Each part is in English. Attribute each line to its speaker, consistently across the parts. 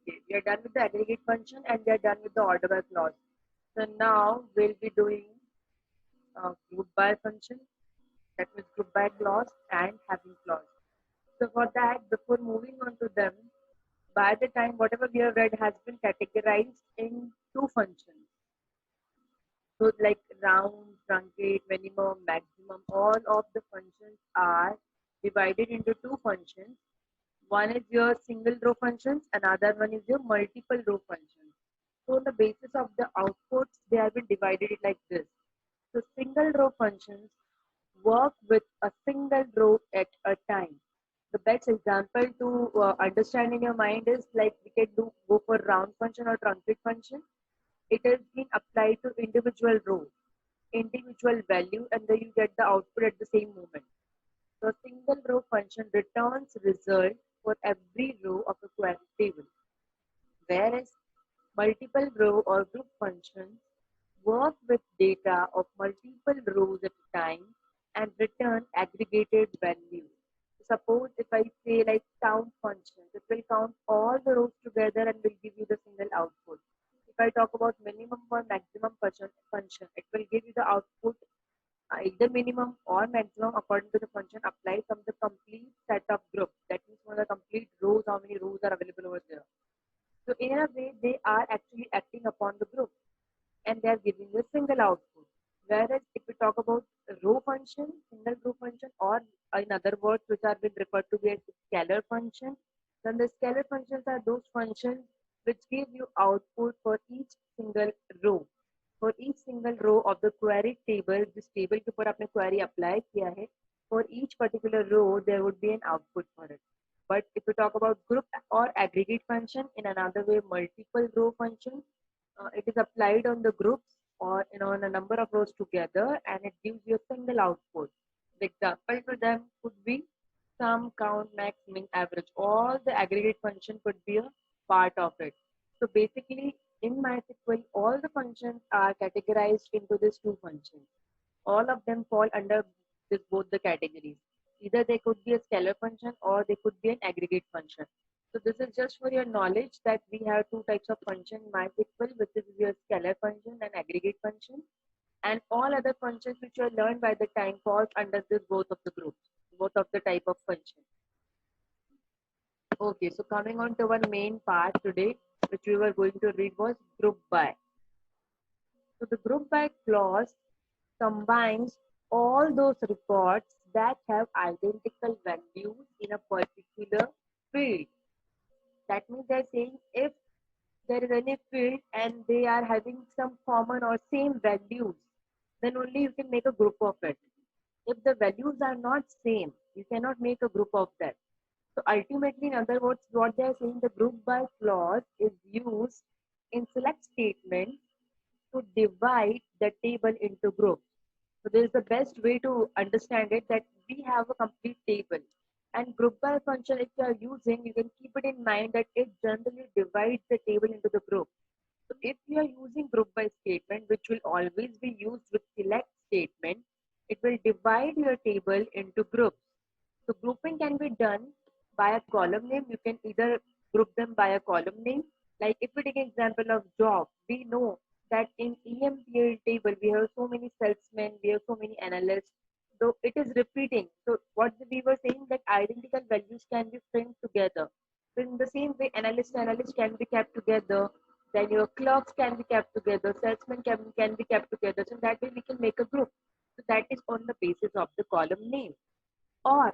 Speaker 1: Okay, we are done with the aggregate function and we are done with the order by clause. So now we'll be doing group by function, that means group by clause and having clause. So for that, before moving on to them, by the time whatever we have read has been categorized in two functions. So like round, truncate, minimum, maximum, all of the functions are divided into two functions. One is your single row functions, another one is your multiple row functions. So on the basis of the outputs, they have been divided like this. So single row functions work with a single row at a time. The best example to understand in your mind is like we can go for round function or truncate function. It has been applied to individual rows, individual value, and then you get the output at the same moment. So a single row function returns result for every row of a query table, whereas multiple row or group functions work with data of multiple rows at a time and return aggregated values. Suppose if I say like count function, it will count all the rows together and will give you the single output. If I talk about minimum or maximum function, it will give you the output either minimum or maximum according to the function applied from the complete set of groups. That means from the complete rows, how many rows are available over there. So in a way, they are actually acting upon the group and they are giving a single output. Whereas if we talk about row function, single row function, or in other words, which are been referred to as scalar function, then the scalar functions are those functions which give you output for each single row. For each single row of the query table, this table के ऊपर आपने query apply किया है, for each particular row there would be an output for it. But if we talk about group or aggregate function, in another way, multiple row function, it is applied on the groups or on a number of rows together, and it gives you a single output. The example for them could be sum, count, max, min, average. All the aggregate function could be a part of it. So basically, in MySQL, all the functions are categorized into these two functions. All of them fall under both the categories. Either they could be a scalar function or they could be an aggregate function. So this is just for your knowledge that we have two types of function in MySQL, which is your scalar function and aggregate function. And all other functions which you learned by the time falls under this both of the groups, both of the type of function. Okay, so coming on to one main part today, which we were going to read was group by. So the group by clause combines all those records that have identical values in a particular field. That means they're saying if there is any field and they are having some common or same values, then only you can make a group of it. If the values are not same, you cannot make a group of that. So ultimately, in other words, what they are saying, the group by clause is used in select statements to divide the table into groups. So this is the best way to understand it, that we have a complete table. And group by function, if you are using, you can keep it in mind that it generally divides the table into the group. So if you are using group by statement, which will always be used with select statement, it will divide your table into groups. So grouping can be done by a column name. You can either group them by a column name. Like if we take an example of job, we know that in EMPL table, we have so many salesmen, we have so many analysts, so it is repeating. So what we were saying, that identical values can be framed together. So in the same way, analyst can be kept together, then your clerks can be kept together, salesmen can be kept together. So that way we can make a group. So that is on the basis of the column name. Or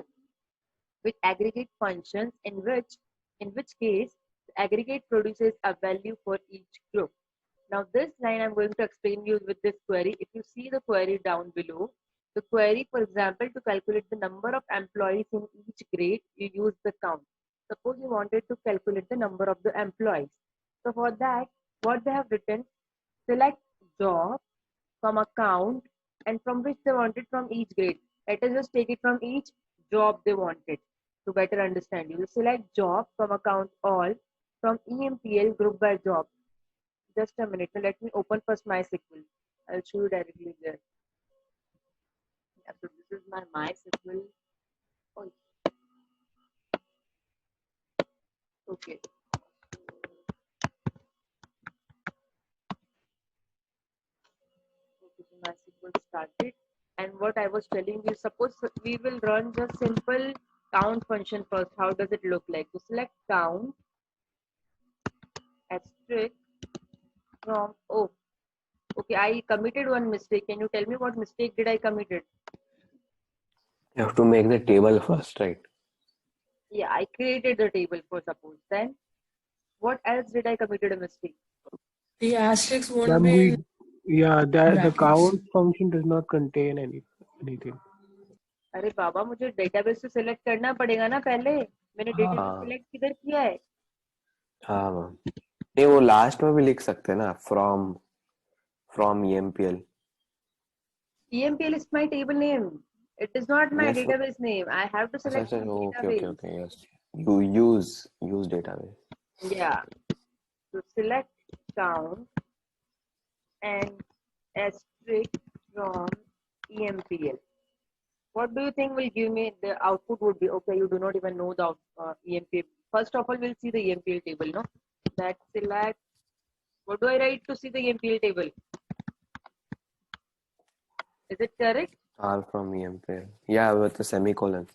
Speaker 1: with aggregate functions, in which case the aggregate produces a value for each group. Now this line I'm going to explain you with this query. If you see the query down below, the query, for example, to calculate the number of employees in each grade, you use the count. Suppose you wanted to calculate the number of the employees. So for that, what they have written, select job from account and from which they wanted from each grade. Let us just take it from each job they wanted to better understand. You will select job from account all from EMPL group by job. Just a minute. So let me open first MySQL. I'll show you directly there. Yeah, so this is my MySQL. Oh, okay. one started. And what I was telling you, suppose we will run just simple count function first. How does it look like? To select count asterisk from, oh, okay, I committed one mistake. Can you tell me what mistake did I committed?
Speaker 2: You have to make the table first, right?
Speaker 1: Yeah, I created the table for suppose. Then what else did I committed a mistake?
Speaker 3: The asterisk won't
Speaker 4: Then
Speaker 3: be in
Speaker 4: the
Speaker 3: brackets.
Speaker 4: count function does not contain anything.
Speaker 1: अरे बाबा मुझे database से select करना पड़ेगा ना पहले. मैंने database
Speaker 2: हाँ
Speaker 1: select किधर किया है?
Speaker 2: हाँ मैम, नहीं वो लास्ट में भी लिख सकते हैं ना, from EMPL.
Speaker 1: EMPL is my table name. It is not my
Speaker 2: Yes.
Speaker 1: database name. I have to
Speaker 2: अच्छा
Speaker 1: select
Speaker 2: अच्छा,
Speaker 1: from
Speaker 2: okay
Speaker 1: database.
Speaker 2: okay, yes. You use database.
Speaker 1: Yeah. So select count and asterisk from EMPL. What do you think will give me the output would be? Okay, you do not even know the EMPL. First of all, we'll see the EMPL table, no? That select. What do I write to see the EMPL table? Is it correct?
Speaker 2: All from EMPL. Yeah, with a semicolon.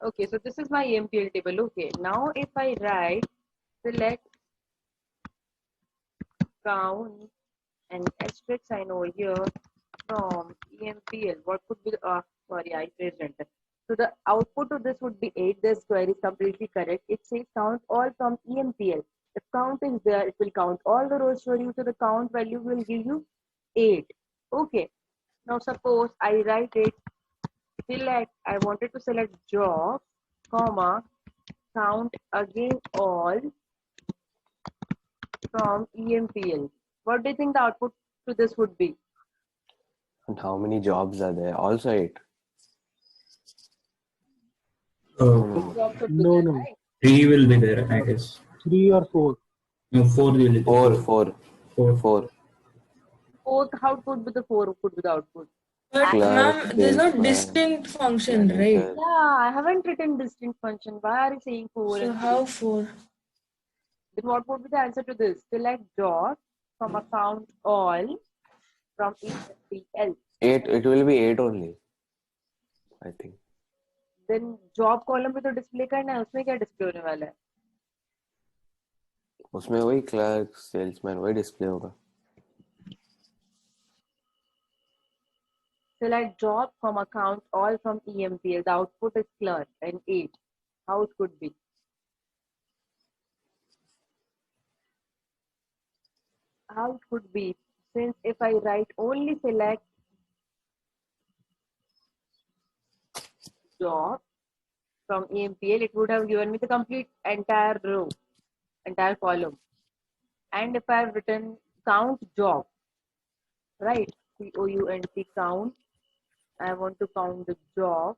Speaker 1: Okay, so this is my EMPL table. Okay, now if I write select count and asterisk sign over here from EMPL, what could be the, sorry, I pressed enter. So the output to this would be 8. This query is completely correct. It says count all from EMPL. If count is there, it will count all the rows for you. So the count value will give you 8. Okay. Now suppose I write it, select, I wanted to select job, comma, count again all from EMPL. What do you think the output to this would be?
Speaker 2: And how many jobs are there? Also 8.
Speaker 1: Jobs would be there,
Speaker 4: No.
Speaker 1: right?
Speaker 5: 3 will be there, I guess.
Speaker 4: 3 or 4.
Speaker 5: No, 4 will be there.
Speaker 2: 4.
Speaker 1: Fourth, how could be the 4 could be the output?
Speaker 3: But
Speaker 2: Clerk,
Speaker 3: ma'am, there's no
Speaker 2: salesman,
Speaker 3: distinct function, right?
Speaker 2: manager.
Speaker 1: Yeah, I haven't written distinct function. Why are you saying 4
Speaker 3: So
Speaker 1: and
Speaker 3: how
Speaker 1: 3?
Speaker 3: 4?
Speaker 1: Then what would be the answer to this? Select job from account all from EMPL.
Speaker 2: 8. It will be 8 only, I think.
Speaker 1: Then job column में तो display करना है, उसमें क्या display होने वाला है?
Speaker 2: उसमें वही clerk, salesman वही display होगा.
Speaker 1: Select job from account all from EMPL. The output is clerk and 8. How it could be? How it could be? Since if I write only select job from EMPL, it would have given me the complete entire row, entire column. And if I have written count job, right? COUNT count. I want to count the job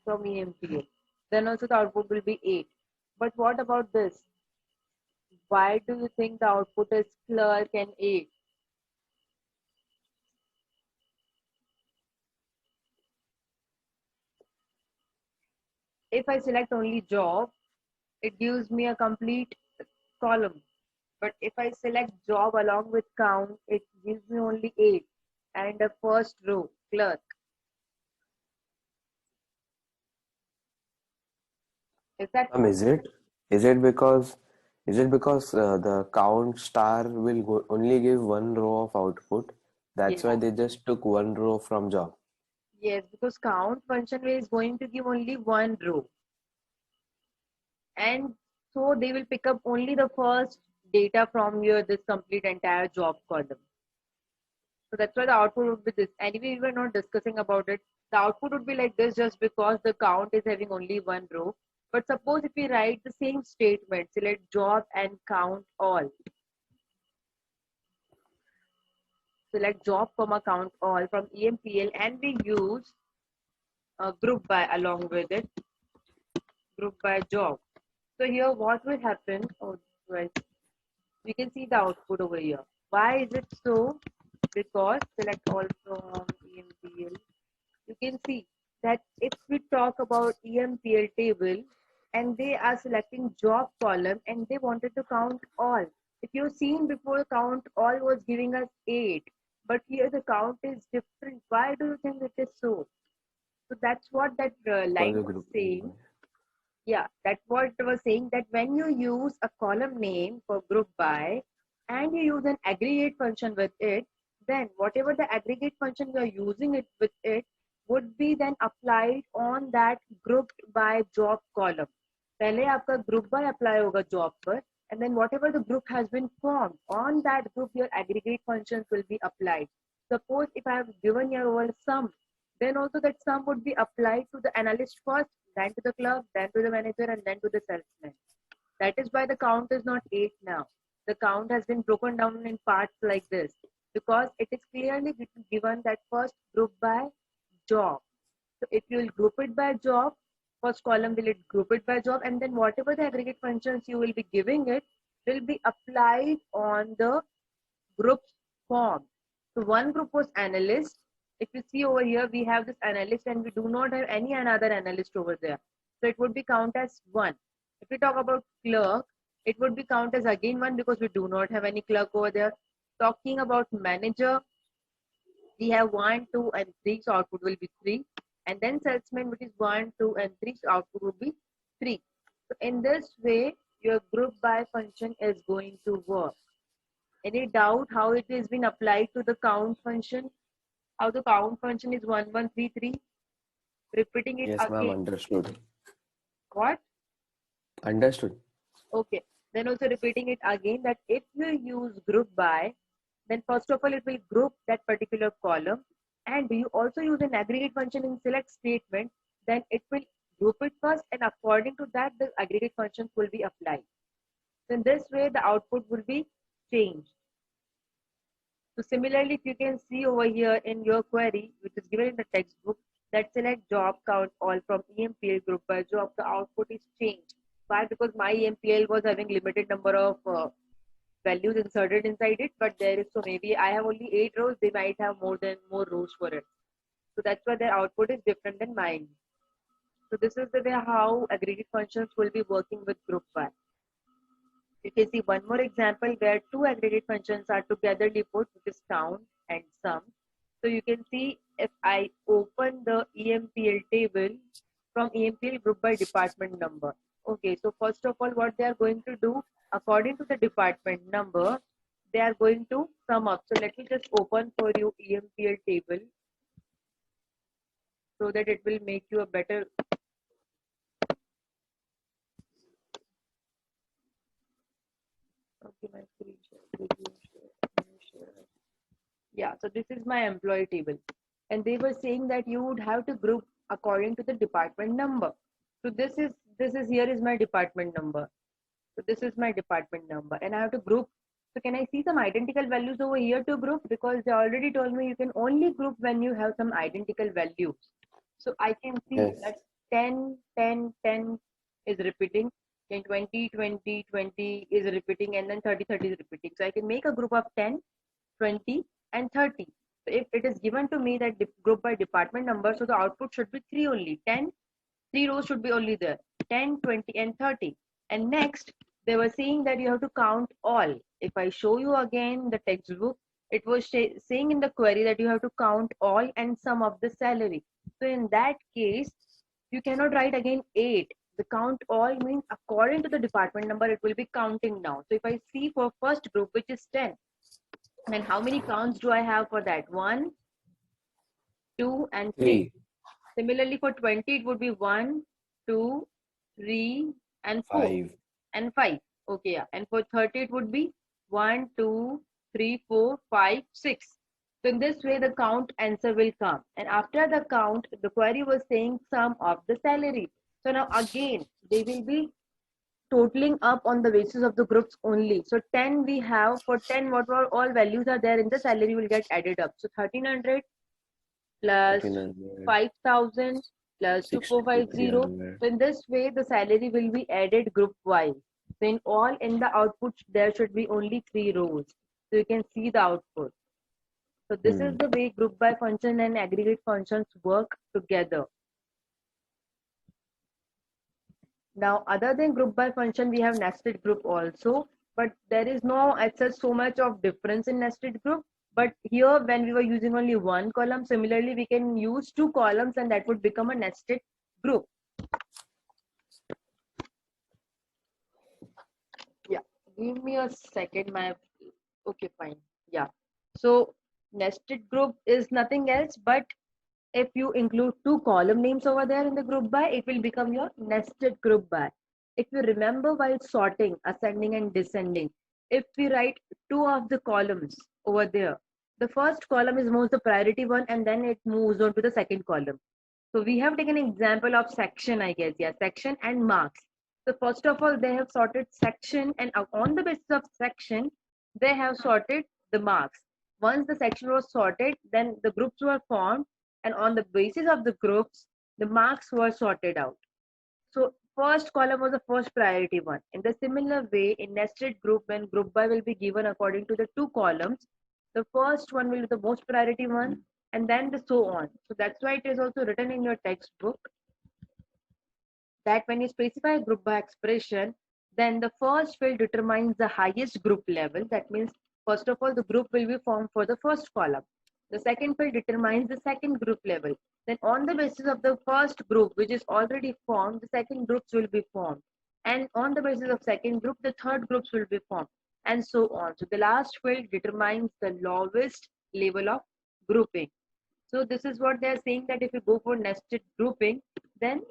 Speaker 1: from EMPL. Then also the output will be 8. But what about this? Why do you think the output is clerk and 8? If I select only job, it gives me a complete column. But if I select job along with count, it gives me only 8 and a first row, clerk. Is that
Speaker 2: Is it because the count star will only give one row of output? That's why they just took one row from job.
Speaker 1: Yes, because count function is going to give only one row. And so they will pick up only the first data from your this complete entire job column. So that's why the output would be this. Anyway, we were not discussing about it. The output would be like this just because the count is having only one row. But suppose if we write the same statement, select job and count all. Select job, comma, count all from EMPL and we use group by along with it, group by job. So here what will happen, oh, well, we can see the output over here. Why is it so? Because select all from EMPL. You can see that if we talk about EMPL table and they are selecting job column and they wanted to count all. If you've seen before, count all was giving us 8, but here the count is different. Why do you think it is so? So that's what that
Speaker 2: For
Speaker 1: line
Speaker 2: the
Speaker 1: was
Speaker 2: group.
Speaker 1: saying. Yeah, that's what it was saying, that when you use a column name for group by and you use an aggregate function with it, then whatever the aggregate function you are using it with it would be then applied on that grouped by job column. पहले आपका group by apply होगा job पर, and then whatever the group has been formed on that group, your aggregate functions will be applied. Suppose if I have given here over sum, then also that sum would be applied to the analyst first, then to the clerk, then to the manager, and then to the salesman. That is why the count is not 8 now. The count has been broken down in parts like this, because it is clearly given that first group by job. So if you will group it by job, first column will it group it by job, and then whatever the aggregate functions you will be giving it will be applied on the groups form. So one group was analyst. If you see over here, we have this analyst and we do not have any another analyst over there. So it would be count as 1. If we talk about clerk, it would be count as again 1 because we do not have any clerk over there. Talking about manager, we have 1, 2, and 3, so output will be 3. And then salesman, which is 1, 2, and 3, so output will be 3. So in this way, your group by function is going to work. Any doubt how it is been applied to the count function? How the count function is 1, 1, 3, 3? Repeating it
Speaker 2: Yes, ma'am,
Speaker 1: again.
Speaker 2: understood.
Speaker 1: What?
Speaker 2: Understood.
Speaker 1: Okay. Then also repeating it again, that if you use group by, then first of all it will group that particular column, and you also use an aggregate function in select statement, then it will group it first, and according to that the aggregate functions will be applied. So in this way the output will be changed. So similarly, if you can see over here in your query, which is given in the textbook, that select job count all from EMPL group by job, the output is changed. Why? Because my EMPL was having limited number of values inserted inside it, but there is, so maybe I have only 8 rows, they might have more rows for it. So that's why their output is different than mine. So this is the way how aggregate functions will be working with group by. You can see one more example where two aggregate functions are togetherly put, which is count and sum. So you can see if I open the EMPL table from EMPL group by department number. Okay, so first of all, what they are going to do, according to the department number, they are going to sum up. So let me just open for you EMPL table so that it will make you a better. Okay, my screen share. Yeah, so this is my employee table, and they were saying that you would have to group according to the department number. So this is here is my department number. So this is my department number, and I have to group. So can I see some identical values over here to group? Because they already told me you can only group when you have some identical values. So I can see that 10, 10, 10 is repeating, then 20, 20, 20 is repeating, and then 30, 30 is repeating. So I can make a group of 10, 20, and 30. So if it is given to me that group by department number, so the output should be 3 only. 10, 3 rows should be only there. 10, 20, and 30. And next, they were saying that you have to count all. If I show you again the textbook, it was saying in the query that you have to count all and sum of the salary. So in that case, you cannot write again 8. The count all means according to the department number, it will be counting now. So if I see for first group, which is 10, then how many counts do I have for that? 1, 2, and 3. Similarly, for 20, it would be 1, 2, 3, and 4.
Speaker 2: 5.
Speaker 1: And 5. Okay, yeah. And for 30, it would be 1, 2, 3, 4, 5, 6. So in this way, the count answer will come. And after the count, the query was saying sum of the salary. So now again, they will be totaling up on the basis of the groups only. So 10 we have, for 10 what all values are there in the salary will get added up. So 1300 plus 5000 plus 2450. So in this way the salary will be added group wise. So in the output there should be only 3 rows. So you can see the output. So this is the way group by function and aggregate functions work together. Now, other than group by function, we have nested group also. but there is no as such so much of difference in nested group. But here, when we were using only one column, similarly, we can use two columns and that would become a nested group. Yeah, give me a second, okay, fine. Yeah, so nested group is nothing else but if you include two column names over there in the group by, it will become your nested group by. If you remember while sorting, ascending and descending, if we write two of the columns over there, the first column is most the priority one and then it moves on to the second column. So we have taken an example of section, I guess. Yeah, section and marks. So first of all, they have sorted section and on the basis of section, they have sorted the marks. Once the section was sorted, then the groups were formed and on the basis of the groups, the marks were sorted out. So first column was the first priority one. In the similar way, in nested group, when group by will be given according to the two columns, the first one will be the most priority one, and then the so on. So that's why it is also written in your textbook that when you specify group by expression, then the first field determines the highest group level. That means, first of all, the group will be formed for the first column. The second field determines the second group level. Then on the basis of the first group, which is already formed, the second groups will be formed. And on the basis of second group, the third groups will be formed, and so on. So the last field determines the lowest level of grouping. So this is what they are saying, that if you go for nested grouping, then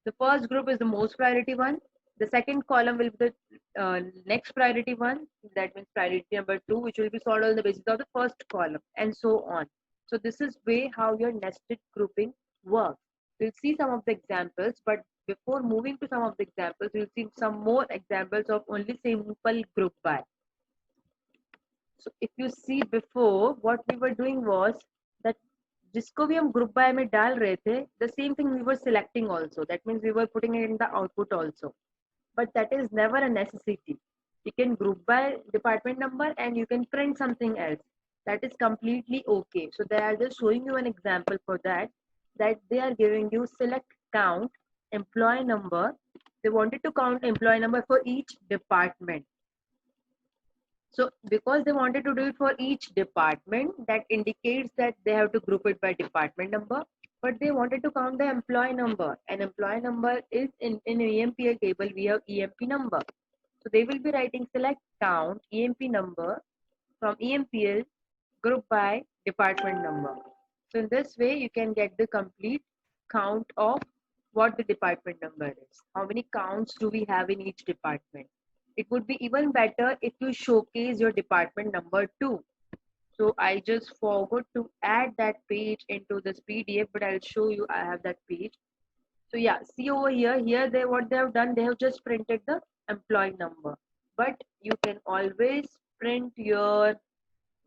Speaker 1: the first group is the most priority one. The second column will be the next priority one. That means priority number 2, which will be solved on the basis of the first column, and so on. So this is way how your nested grouping works. We'll see some of the examples, but before moving to some of the examples, we'll see some more examples of only simple group by. So if you see before, what we were doing was that जिसको भी हम group by में डाल रहे थे, the same thing we were selecting also. That means we were putting it in the output also. But that is never a necessity. You can group by department number and you can print something else. That is completely okay. So they are just showing you an example for that. That they are giving you select count employee number. They wanted to count employee number for each department. So because they wanted to do it for each department, that indicates that they have to group it by department number. But they wanted to count the employee number, and employee number is in EMPL table, we have EMP number. So they will be writing select count EMP number from EMPL group by department number. So in this way, you can get the complete count of what the department number is. How many counts do we have in each department? It would be even better if you showcase your department number too. So I just forgot to add that page into this PDF, but I'll show you I have that page. So yeah, see over here, what they have done, they have just printed the employee number. But you can always print your,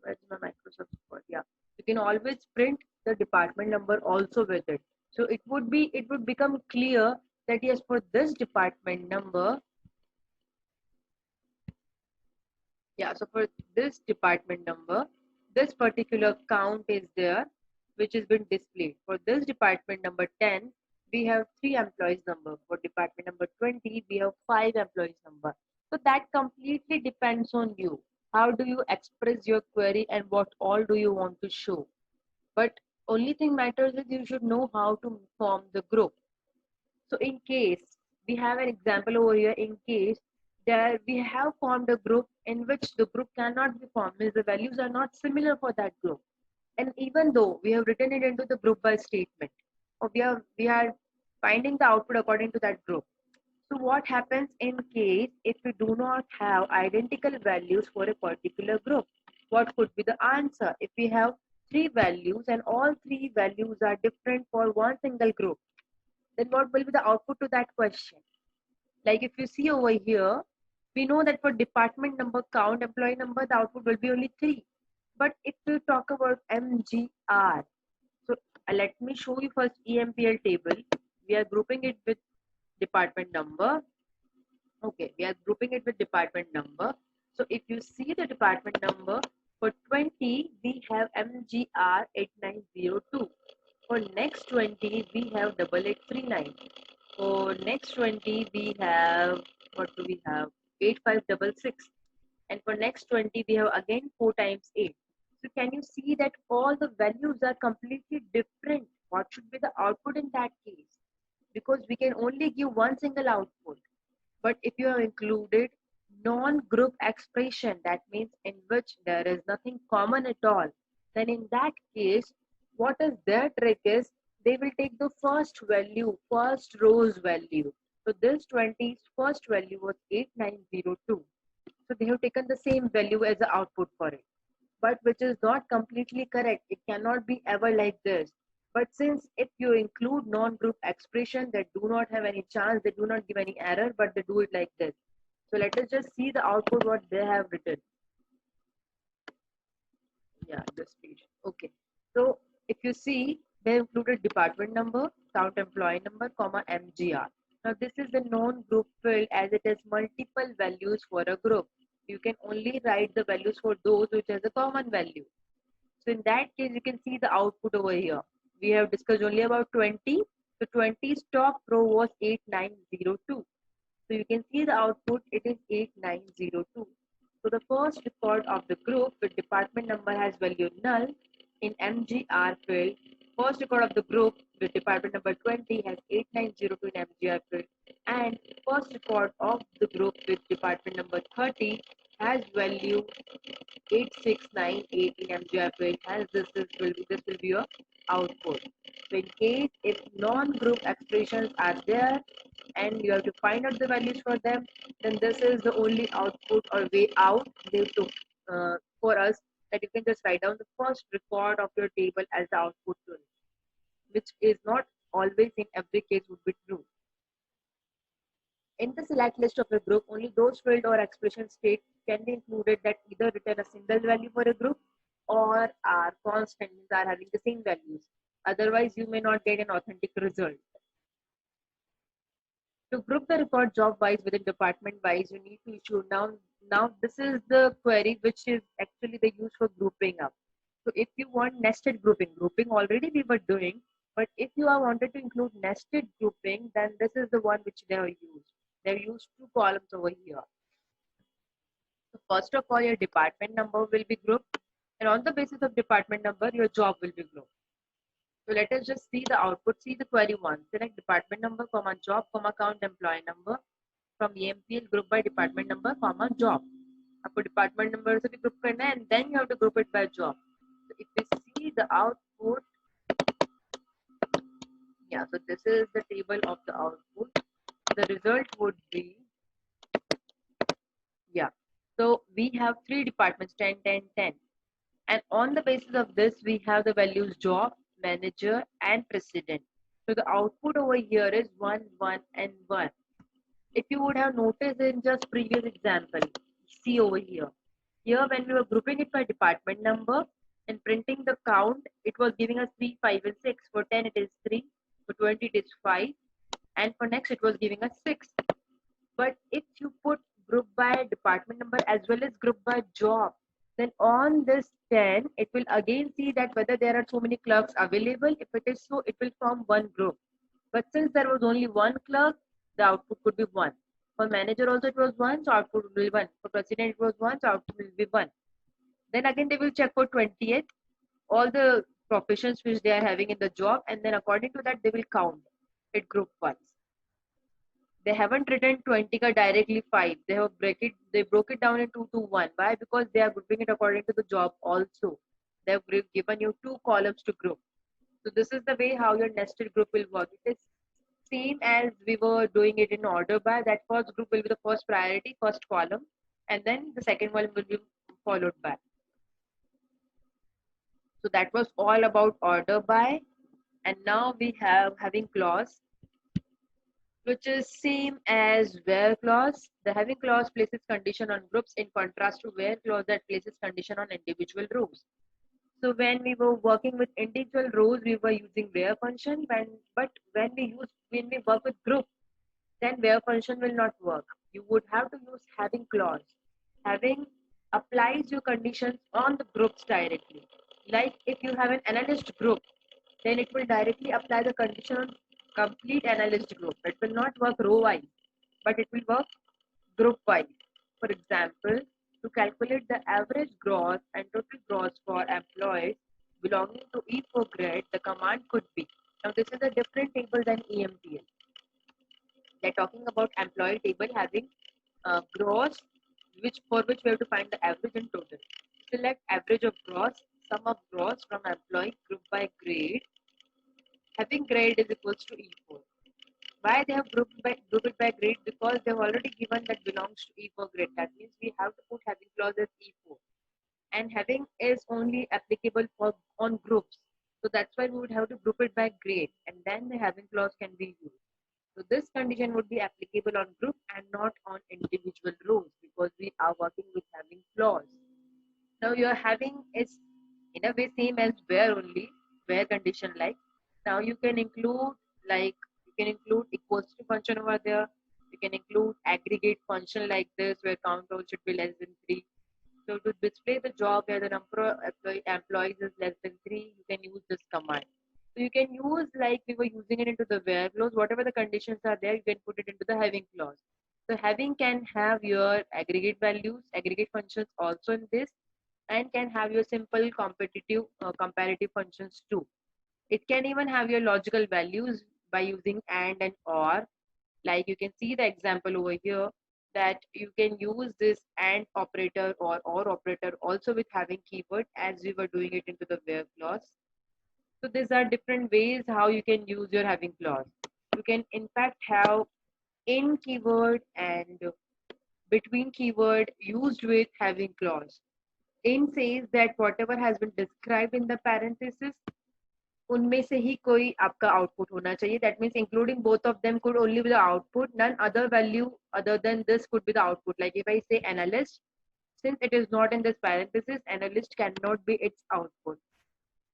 Speaker 1: where's my Microsoft Word? Yeah, you can always print the department number also with it. So it would become clear that yes, for this department number, yeah, so for this department number, this particular count is there, which has been displayed. For this department number 10, we have 3 employees number. For department number 20, we have 5 employees number. So that completely depends on you. How do you express your query and what all do you want to show? But only thing matters is you should know how to form the group. So in case, we have an example over here, in case there we have formed a group in which the group cannot be formed, means the values are not similar for that group. And even though we have written it into the group by statement, or we are finding the output according to that group. So what happens in case if we do not have identical values for a particular group? What could be the answer? If we have 3 values and all 3 values are different for one single group, then what will be the output to that question? Like if you see over here, we know that for department number count, employee number, the output will be only 3. But if we talk about MGR, so let me show you first EMPL table. We are grouping it with department number. Okay, we are grouping it with department number. So if you see the department number, for 20, we have MGR 8902. For next 20, we have 8839. For next 20, we have, what do we have? 8566. And for next 20, we have again 4 times 8. So can you see that all the values are completely different? What should be the output in that case? Because we can only give one single output. But if you have included non-group expression, that means in which there is nothing common at all, then in that case, what is their trick is they will take the first value, first row's value. So this 20's first value was 8902. So they have taken the same value as the output for it, but which is not completely correct. It cannot be ever like this. But since if you include non-group expression that do not have any chance, they do not give any error, but they do it like this. So let us just see the output what they have written. Yeah, this page. Okay. So if you see, they included department number, count employee number, comma MGR. Now this is the non-group field as it has multiple values for a group. You can only write the values for those which has a common value. So in that case, you can see the output over here. We have discussed only about 20. So 20's top row was 8902. So you can see the output, it is 8902. So the first record of the group with department number has value null in MGR field. First record of the group with department number 20 has 8902 in MGR field. And first record of the group with department number 30 has value 8698 in MGR field, as this will be your output. So in case if non-group expressions are there and you have to find out the values for them, then this is the only output or way out they took for us, that you can just write down the first record of your table as the output to it, which is not always in every case would be true. In the select list of a group, only those field or expression state can be included that either return a single value for a group or are constant, means are having the same values. Otherwise, you may not get an authentic result. To group the record job wise within department wise, you need to issue now this is the query which is actually they use for grouping up. So if you want nested grouping already we were doing, but if you are wanted to include nested grouping, then this is the one which they have used. They've used 2 columns over here. So first of all, your department number will be grouped, and on the basis of department number, your job will be grouped. So let us just see the output. See the query one. Select department number, comma job, comma count employee number from EMPL group by department number, comma job. आपको department number से भी group करना है, and then you have to group it by job. So if we see the output, yeah. So this is the table of the output. The result would be, yeah. So we have 3 departments, 10, 10, 10. And on the basis of this, we have the values job, manager, and president. So the output over here is 1, 1, and 1. If you would have noticed in just previous example, see over here. Here when we were grouping it by department number and printing the count, it was giving us 3, 5, and 6. For 10 it is 3, for 20 it is 5, and for next it was giving us 6. But if you put group by department number as well as group by job, then on this 10, it will again see that whether there are so many clerks available. If it is so, it will form one group. But since there was only one clerk, the output could be 1. For manager also it was 1, so output will be 1. For president it was 1, so output will be 1. Then again they will check for 20th, all the professions which they are having in the job, and then according to that they will count it group wise. They haven't written 20 ka directly 5. They broke it down into 2, 1. Why? Because they are grouping it according to the job also. They have given you 2 columns to group. So this is the way how your nested group will work. It is same as we were doing it in order by. That first group will be the first priority, first column, and then the second one will be followed by. So that was all about order by. And now we have having clause, which is same as where clause. The having clause places condition on groups in contrast to where clause that places condition on individual rows. So when we were working with individual rows, we were using where function. But when we work with group, then where function will not work. You would have to use having clause. Having applies your conditions on the groups directly. Like if you have an analyst group, then it will directly apply the condition on complete analyst group. It will not work row wise, but it will work group wise. For example, To calculate the average gross and total gross for employees belonging to E4 grade, the command could be. Now this is a different table than EMPL. They're talking about employee table having gross, for which we have to find the average and total. Select average of gross, sum of gross from employee group by grade. Having grade is equals to E4. Why they have grouped it by grade? Because they've already given that belongs to E4 grade. That means we have to put having clause as E4. And having is only applicable for on groups. So that's why we would have to group it by grade, and then the having clause can be used. So this condition would be applicable on group and not on individual rows, because we are working with having clause. Now your having is in a way same as where only, where condition like. Now you can include equals to function over there. You can include aggregate function like this where count row should be less than 3. So to display the job where the number of employees is less than 3, you can use this command. So you can use like we were using it into the where clause, whatever the conditions are there, you can put it into the having clause. So having can have your aggregate values, aggregate functions also in this, and can have your simple comparative functions too. It can even have your logical values by using and or. Like you can see the example over here that you can use this and operator or operator also with having keyword as we were doing it into the where clause. So these are different ways how you can use your having clause. You can in fact have in keyword and between keyword used with having clause. In says that whatever has been described in the parenthesis, उनमें से ही कोई आपका output होना चाहिए. That means including both of them could only be the output. None other value other than this could be the output. Like if I say analyst, since it is not in this parenthesis, analyst cannot be its output.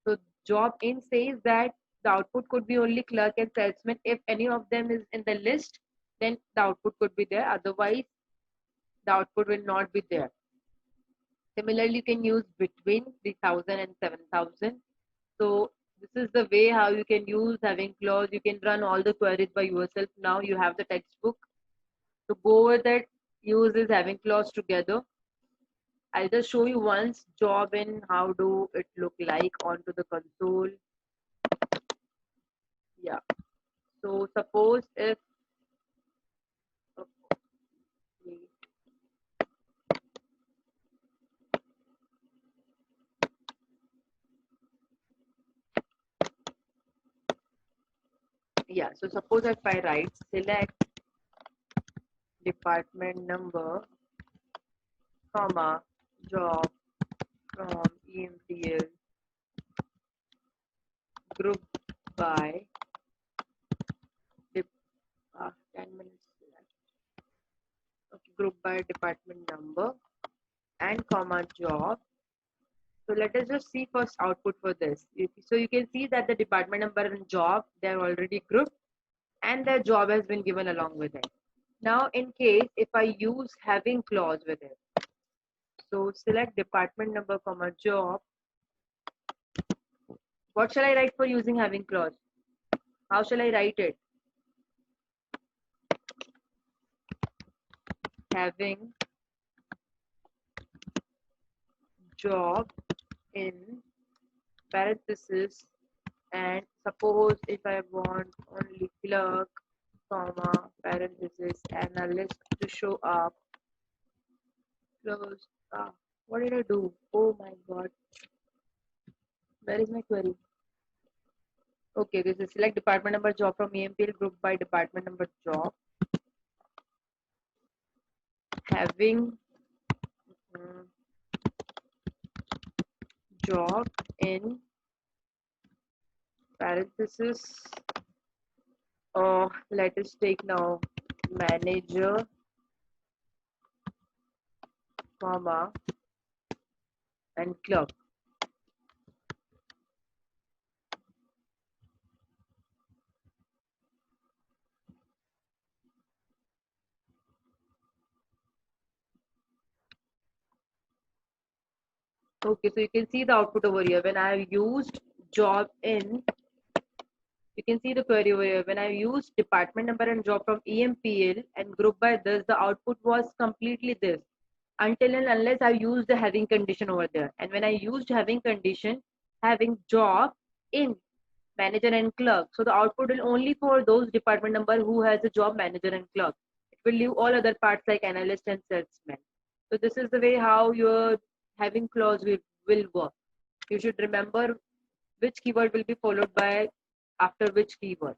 Speaker 1: So job in says that the output could be only clerk and salesman. If any of them is in the list, then the output could be there. Otherwise, the output will not be there. Similarly, you can use between 3,000 and 7,000. So this is the way how you can use having clause. You can run all the queries by yourself. Now you have the textbook. To go with it, use this having clause together. I'll just show you once job in how do it look like onto the console. Yeah. So suppose if yeah, so suppose if I write select department number, comma, job from EMPL, group by 10 minutes left. Okay, group by department number and comma job. So let us just see first output for this. So you can see that the department number and job, they're already grouped and their job has been given along with it. Now in case if I use having clause with it, so select department number comma job. What shall I write for using having clause? How shall I write it? Having job in parenthesis, and suppose if I want only clerk comma parenthesis analyst to show up, close. What did I do? Oh my god, where is my query? Okay, this is select department number job from EMPL group by department number job. Having job in parenthesis. Let us take now manager comma and clerk. Okay, so you can see the output over here. When I have used job in, you can see the query over here. When I used department number and job from EMPL and group by this, the output was completely this. until and unless I use the having condition over there. And when I used having condition, having job in manager and clerk, so the output will only for those department number who has a job manager and clerk. It will leave all other parts like analyst and salesman. So this is the way how your having clause will work. You should remember which keyword will be followed by after which keyword.